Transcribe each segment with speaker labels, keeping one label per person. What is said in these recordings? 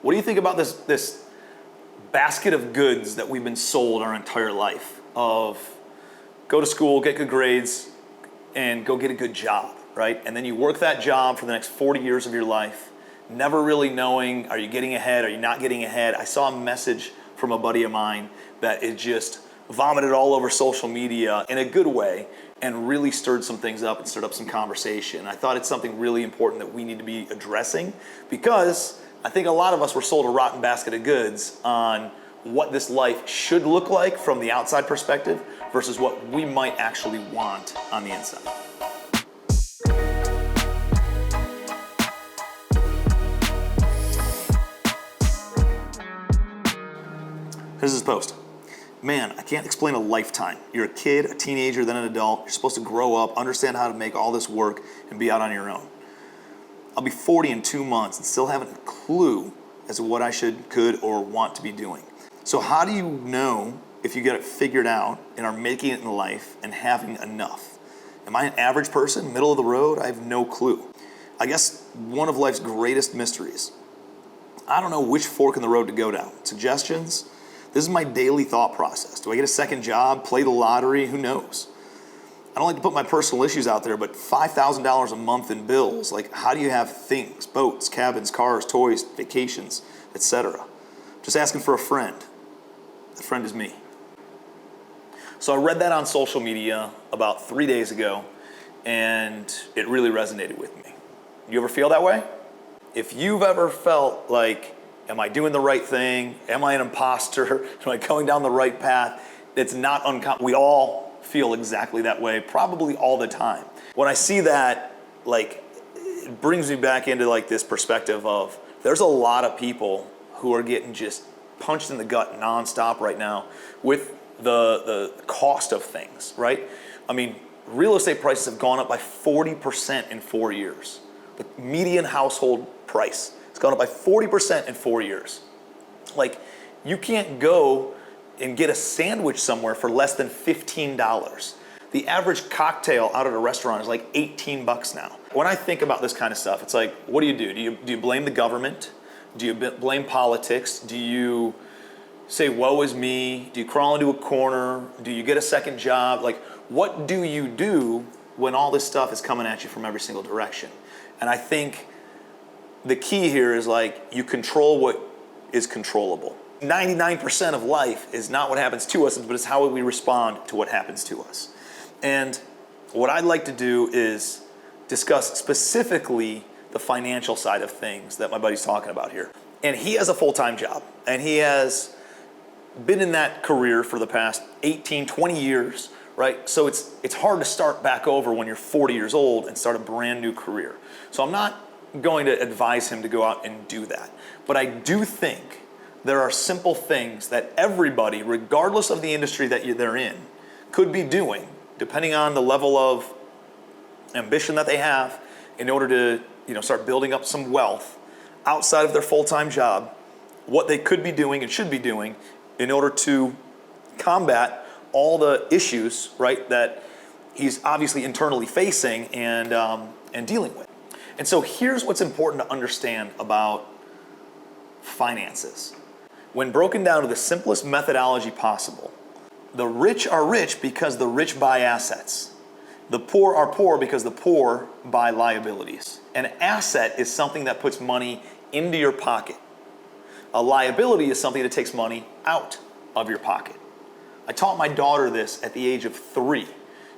Speaker 1: What do you think about this basket of goods that we've been sold our entire life of go to school, get good grades, and go get a good job, right? And then you work that job for the next 40 years of your life, never really knowing, are you getting ahead, are you not getting ahead? I saw a message from a buddy of mine that it just vomited all over social media in a good way and really stirred some things up and stirred up some conversation. I thought it's something really important that we need to be addressing because I think a lot of us were sold a rotten basket of goods on what this life should look like from the outside perspective versus what we might actually want on the inside. Here's his post. Man, I can't explain a lifetime. You're a kid, a teenager, then an adult. You're supposed to grow up, understand how to make all this work, and be out on your own. I'll be 40 in 2 months and still haven't a clue as to what I should, could, or want to be doing. So how do you know if you get it figured out and are making it in life and having enough? Am I an average person, middle of the road? I have no clue. I guess one of life's greatest mysteries. I don't know which fork in the road to go down. Suggestions? This is my daily thought process. Do I get a second job, play the lottery? Who knows? I don't like to put my personal issues out there, but $5,000 a month in bills, like how do you have things, boats, cabins, cars, toys, vacations, etc.? Just asking for a friend. That friend is me. So I read that on social media about 3 days ago, and it really resonated with me. You ever feel that way? If you've ever felt like, am I doing the right thing? Am I an imposter? Am I going down the right path? It's not uncommon. We all feel exactly that way, probably all the time. When I see that, like, it brings me back into like this perspective of there's a lot of people who are getting just punched in the gut nonstop right now with the cost of things, right? I mean, real estate prices have gone up by 40% in 4 years. The median household price has gone up by 40% in 4 years. Like, you can't go and get a sandwich somewhere for less than $15. The average cocktail out at a restaurant is like 18 bucks now. When I think about this kind of stuff, it's like, what do you do? Do you blame the government? Do you blame politics? Do you say, woe is me? Do you crawl into a corner? Do you get a second job? Like, what do you do when all this stuff is coming at you from every single direction? And I think the key here is like, you control what is controllable. 99% of life is not what happens to us, but it's how we respond to what happens to us. And what I'd like to do is discuss specifically the financial side of things that my buddy's talking about here. And he has a full-time job, and he has been in that career for the past 18, 20 years, right? So it's hard to start back over when you're 40 years old and start a brand new career. So I'm not going to advise him to go out and do that. But I do think there are simple things that everybody, regardless of the industry that they're in, could be doing, depending on the level of ambition that they have, in order to start building up some wealth outside of their full-time job, what they could be doing and should be doing in order to combat all the issues, right, that he's obviously internally facing and dealing with. And so here's what's important to understand about finances. When broken down to the simplest methodology possible, the rich are rich because the rich buy assets. The poor are poor because the poor buy liabilities. An asset is something that puts money into your pocket. A liability is something that takes money out of your pocket. I taught my daughter this at the age of 3,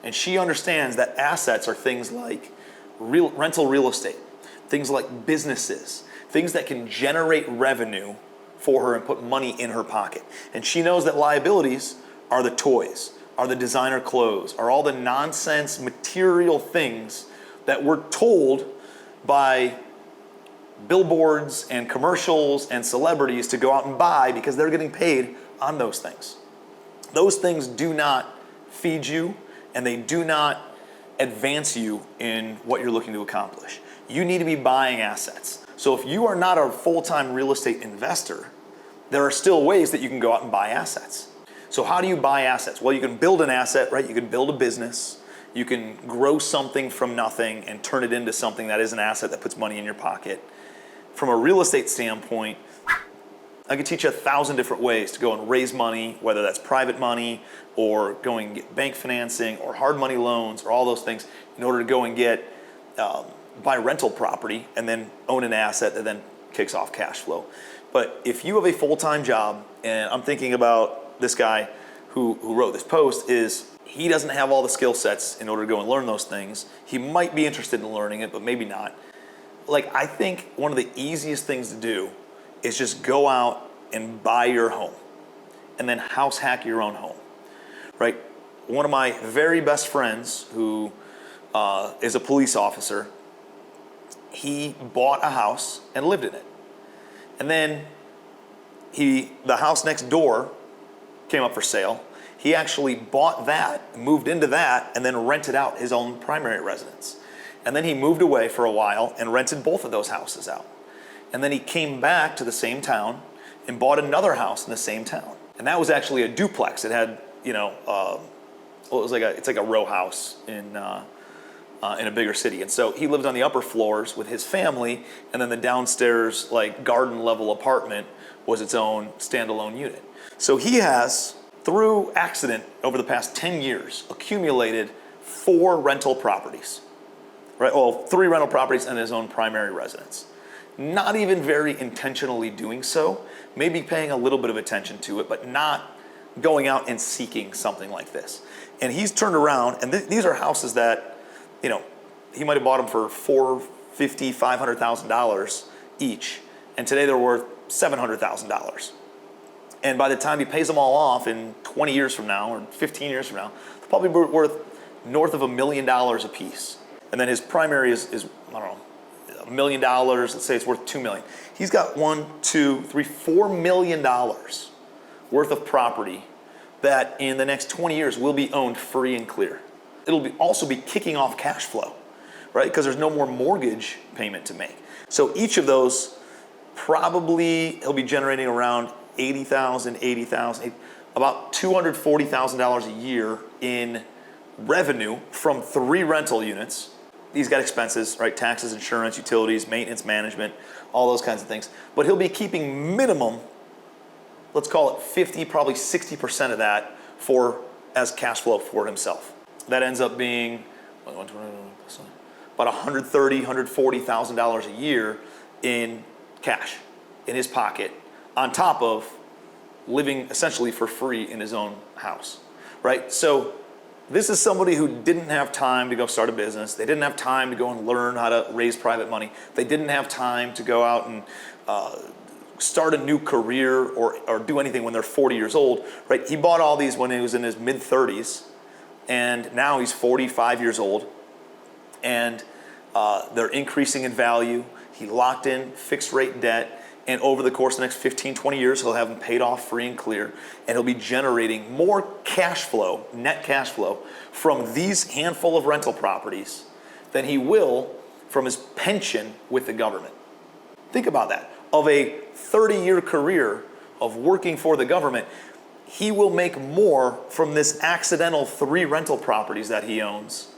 Speaker 1: and she understands that assets are things like rental real estate, things like businesses, things that can generate revenue for her and put money in her pocket. And she knows that liabilities are the toys, are the designer clothes, are all the nonsense material things that we're told by billboards and commercials and celebrities to go out and buy because they're getting paid on those things. Those things do not feed you, and they do not advance you in what you're looking to accomplish. You need to be buying assets. So if you are not a full-time real estate investor, there are still ways that you can go out and buy assets. So how do you buy assets? Well, you can build an asset, right? You can build a business. You can grow something from nothing and turn it into something that is an asset that puts money in your pocket. From a real estate standpoint, I could teach you 1,000 different ways to go and raise money, whether that's private money or going and get bank financing or hard money loans or all those things in order to go and get, buy rental property and then own an asset that then kicks off cash flow. But if you have a full-time job, and I'm thinking about this guy who wrote this post, is he doesn't have all the skill sets in order to go and learn those things. He might be interested in learning it, but maybe not. Like, I think one of the easiest things to do is just go out and buy your home and then house hack your own home, right? One of my very best friends who is a police officer, he bought a house and lived in it. And then the house next door came up for sale. He actually bought that, moved into that, and then rented out his own primary residence. And then he moved away for a while and rented both of those houses out. And then he came back to the same town and bought another house in the same town. And that was actually a duplex. It had, it's like a row house in a bigger city. And so he lived on the upper floors with his family, and then the downstairs, like, garden level apartment was its own standalone unit. So he has, through accident over the past 10 years, accumulated 4 rental properties, right? Well, 3 rental properties and his own primary residence. Not even very intentionally doing so, maybe paying a little bit of attention to it, but not going out and seeking something like this. And he's turned around, and these are houses that, he might have bought them for $450,000, $500,000 each, and today they're worth $700,000. And by the time he pays them all off in 20 years from now or 15 years from now, they're probably worth north of $1 million a piece. And then his primary is I don't know, $1 million. Let's say it's worth $2 million. He's got $4 million worth of property that in the next 20 years will be owned free and clear. It'll also be kicking off cash flow, right? Because there's no more mortgage payment to make. So each of those, probably he'll be generating around $80,000, about $240,000 a year in revenue from 3 rental units. He's got expenses, right? Taxes, insurance, utilities, maintenance, management, all those kinds of things. But he'll be keeping minimum, let's call it 50, probably 60% of that as cash flow for himself. That ends up being about $130,000, $140,000 a year in cash in his pocket, on top of living essentially for free in his own house, right? So this is somebody who didn't have time to go start a business. They didn't have time to go and learn how to raise private money. They didn't have time to go out and start a new career or do anything when they're 40 years old, right? He bought all these when he was in his mid-30s, and now he's 45 years old, and they're increasing in value. He locked in fixed rate debt, and over the course of the next 15, 20 years, he'll have them paid off free and clear, and he'll be generating more cash flow, net cash flow, from these handful of rental properties than he will from his pension with the government. Think about that. Of a 30-year career of working for the government, he will make more from this accidental 3 rental properties that he owns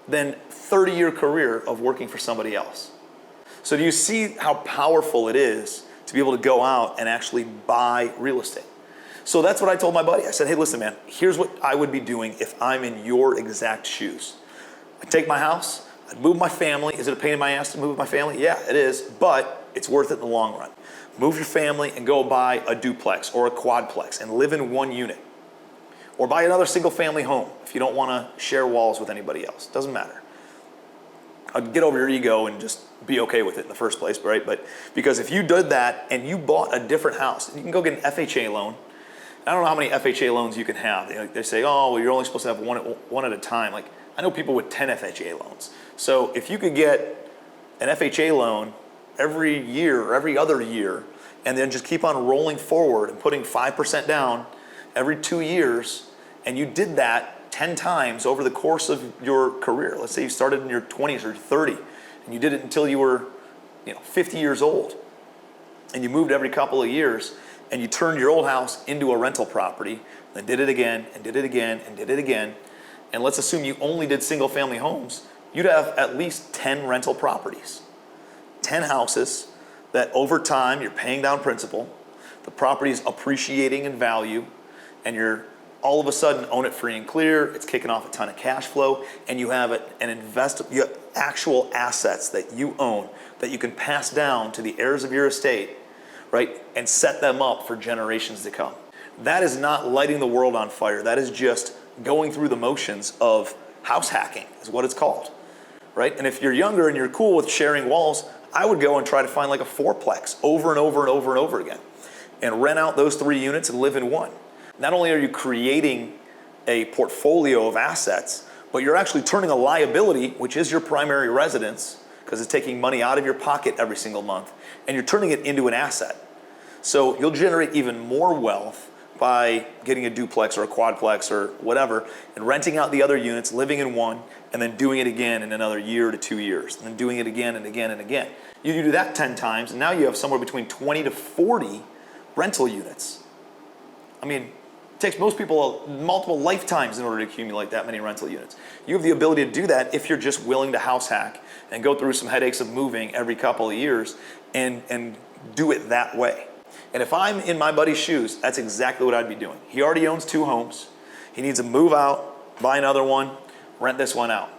Speaker 1: than 30-year career of working for somebody else. So do you see how powerful it is to be able to go out and actually buy real estate? So that's what I told my buddy. I said, hey, listen, man, here's what I would be doing if I'm in your exact shoes. I'd take my house, I'd move my family. Is it a pain in my ass to move my family? Yeah, it is, but it's worth it in the long run. Move your family and go buy a duplex or a quadplex and live in one unit. Or buy another single family home if you don't want to share walls with anybody else. Doesn't matter. I'd get over your ego and just be okay with it in the first place, right? But because if you did that and you bought a different house, you can go get an FHA loan. I don't know how many FHA loans you can have. They say, oh, well, you're only supposed to have one at a time. Like, I know people with 10 FHA loans. So if you could get an FHA loan every year or every other year, and then just keep on rolling forward and putting 5% down every 2 years, and you did that 10 times over the course of your career. Let's say you started in your 20s or 30, and you did it until you were 50 years old, and you moved every couple of years, and you turned your old house into a rental property, and did it again, and did it again, and did it again, and let's assume you only did single family homes, you'd have at least 10 rental properties, 10 houses that over time you're paying down principal, the property's appreciating in value, and you're all of a sudden own it free and clear, it's kicking off a ton of cash flow, and you have you have actual assets that you own that you can pass down to the heirs of your estate, right? And set them up for generations to come. That is not lighting the world on fire. That is just going through the motions of house hacking, is what it's called, right? And if you're younger and you're cool with sharing walls, I would go and try to find like a fourplex over and over and over and over again and rent out those 3 units and live in one. Not only are you creating a portfolio of assets, but you're actually turning a liability, which is your primary residence, because it's taking money out of your pocket every single month, and you're turning it into an asset. So you'll generate even more wealth by getting a duplex or a quadplex or whatever, and renting out the other units, living in one, and then doing it again in another year to 2 years, and then doing it again and again and again. You do that 10 times, and now you have somewhere between 20 to 40 rental units. I mean, it takes most people multiple lifetimes in order to accumulate that many rental units. You have the ability to do that if you're just willing to house hack and go through some headaches of moving every couple of years and do it that way. And if I'm in my buddy's shoes, that's exactly what I'd be doing. He already owns 2 homes. He needs to move out, buy another one, rent this one out.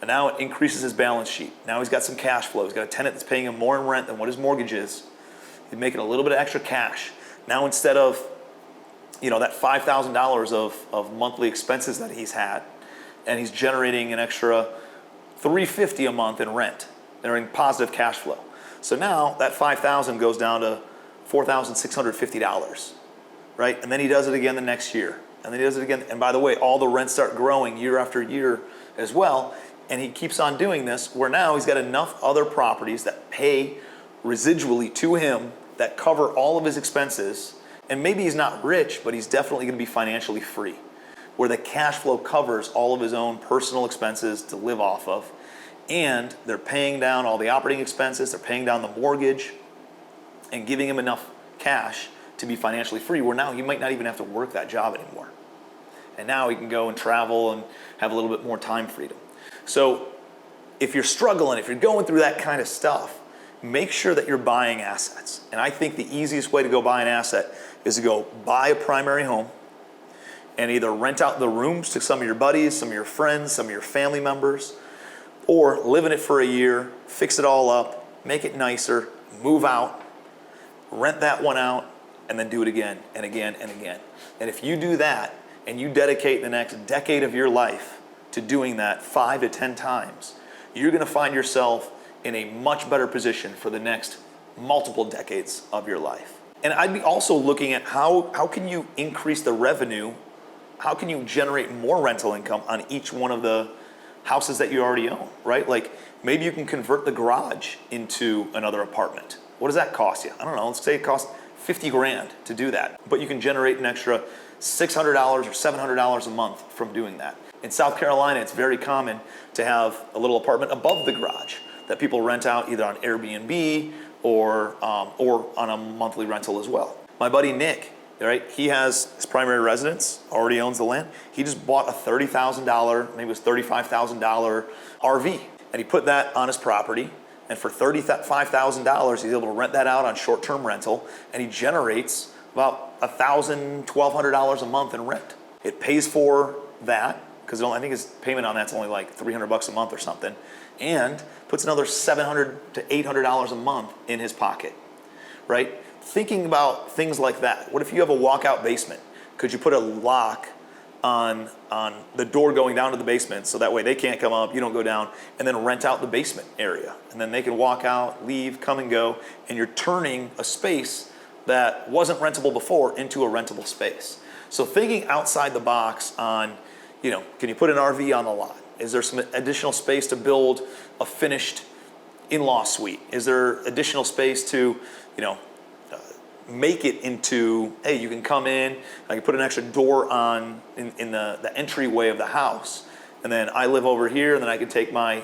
Speaker 1: And now it increases his balance sheet. Now he's got some cash flow. He's got a tenant that's paying him more in rent than what his mortgage is. He's making a little bit of extra cash. Now instead of that $5,000 of monthly expenses that he's had, and he's generating an extra $350 a month in rent. They're in positive cash flow. So now that $5,000 goes down to $4,650, right? And then he does it again the next year. And then he does it again. And by the way, all the rents start growing year after year as well. And he keeps on doing this where now he's got enough other properties that pay residually to him that cover all of his expenses. And maybe he's not rich, but he's definitely going to be financially free, where the cash flow covers all of his own personal expenses to live off of. And they're paying down all the operating expenses, they're paying down the mortgage, and giving him enough cash to be financially free, where now he might not even have to work that job anymore. And now he can go and travel and have a little bit more time freedom. So if you're struggling, if you're going through that kind of stuff, make sure that you're buying assets. And I think the easiest way to go buy an asset is to go buy a primary home and either rent out the rooms to some of your buddies, some of your friends, some of your family members, or live in it for a year, fix it all up, make it nicer, move out, rent that one out, and then do it again and again and again. And if you do that and you dedicate the next decade of your life to doing that 5 to 10 times, you're going to find yourself in a much better position for the next multiple decades of your life. And I'd be also looking at how can you increase the revenue, how can you generate more rental income on each one of the houses that you already own, right? Like maybe you can convert the garage into another apartment. What does that cost you? I don't know, let's say it costs 50 grand to do that, but you can generate an extra $600 or $700 a month from doing that. In South Carolina, it's very common to have a little apartment above the garage that people rent out either on Airbnb or on a monthly rental as well. My buddy Nick, right? He has his primary residence, already owns the land. He just bought a $30,000, maybe it was $35,000 RV, and he put that on his property. And for $35,000, he's able to rent that out on short-term rental, and he generates about $1,000, $1,200 a month in rent. It pays for that because I think his payment on that's only like $300 a month or something, and puts another $700 to $800 a month in his pocket, right? Thinking about things like that. What if you have a walkout basement? Could you put a lock on the door going down to the basement so that way they can't come up, you don't go down, and then rent out the basement area? And then they can walk out, leave, come and go, and you're turning a space that wasn't rentable before into a rentable space. So thinking outside the box on, can you put an RV on the lot? Is there some additional space to build a finished in-law suite? Is there additional space to, make it into, hey, you can come in, I can put an extra door on in the entryway of the house, and then I live over here, and then I can take my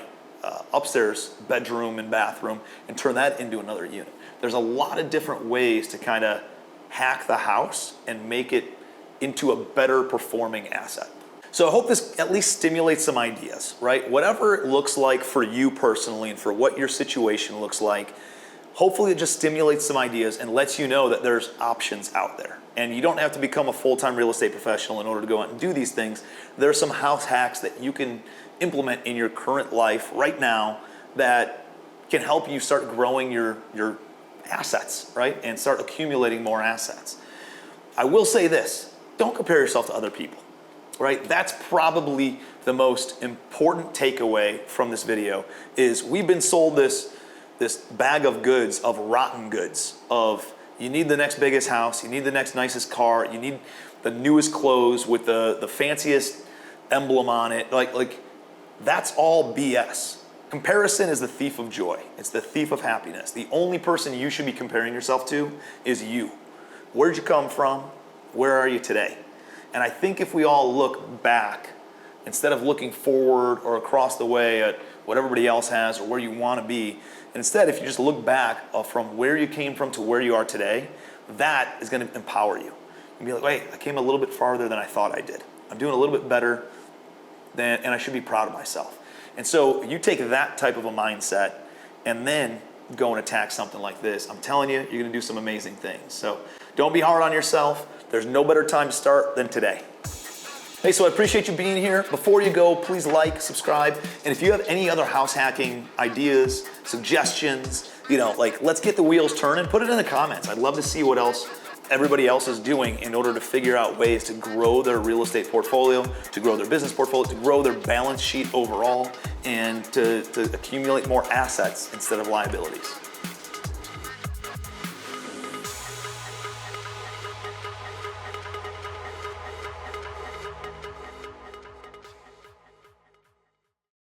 Speaker 1: upstairs bedroom and bathroom and turn that into another unit. There's a lot of different ways to kind of hack the house and make it into a better performing asset. So I hope this at least stimulates some ideas, right? Whatever it looks like for you personally and for what your situation looks like, Hopefully it just stimulates some ideas and lets you know that there's options out there. And you don't have to become a full-time real estate professional in order to go out and do these things. There are some house hacks that you can implement in your current life right now that can help you start growing your assets, right? And start accumulating more assets. I will say this, don't compare yourself to other people, right? That's probably the most important takeaway from this video is we've been sold this bag of goods, of rotten goods, of you need the next biggest house, you need the next nicest car, you need the newest clothes with the fanciest emblem on it. Like that's all BS. Comparison is the thief of joy. It's the thief of happiness. The only person you should be comparing yourself to is you. Where'd you come from? Where are you today? And I think if we all look back, instead of looking forward or across the way at what everybody else has or where you want to be, instead, if you just look back from where you came from to where you are today, that is going to empower you. And be like, wait, I came a little bit farther than I thought I did. I'm doing a little bit better and I should be proud of myself. And so you take that type of a mindset and then go and attack something like this. I'm telling you, you're going to do some amazing things. So don't be hard on yourself. There's no better time to start than today. Hey, so I appreciate you being here. Before you go, please like, subscribe. And if you have any other house hacking ideas, suggestions, let's get the wheels turning, put it in the comments. I'd love to see what else everybody else is doing in order to figure out ways to grow their real estate portfolio, to grow their business portfolio, to grow their balance sheet overall, and to accumulate more assets instead of liabilities.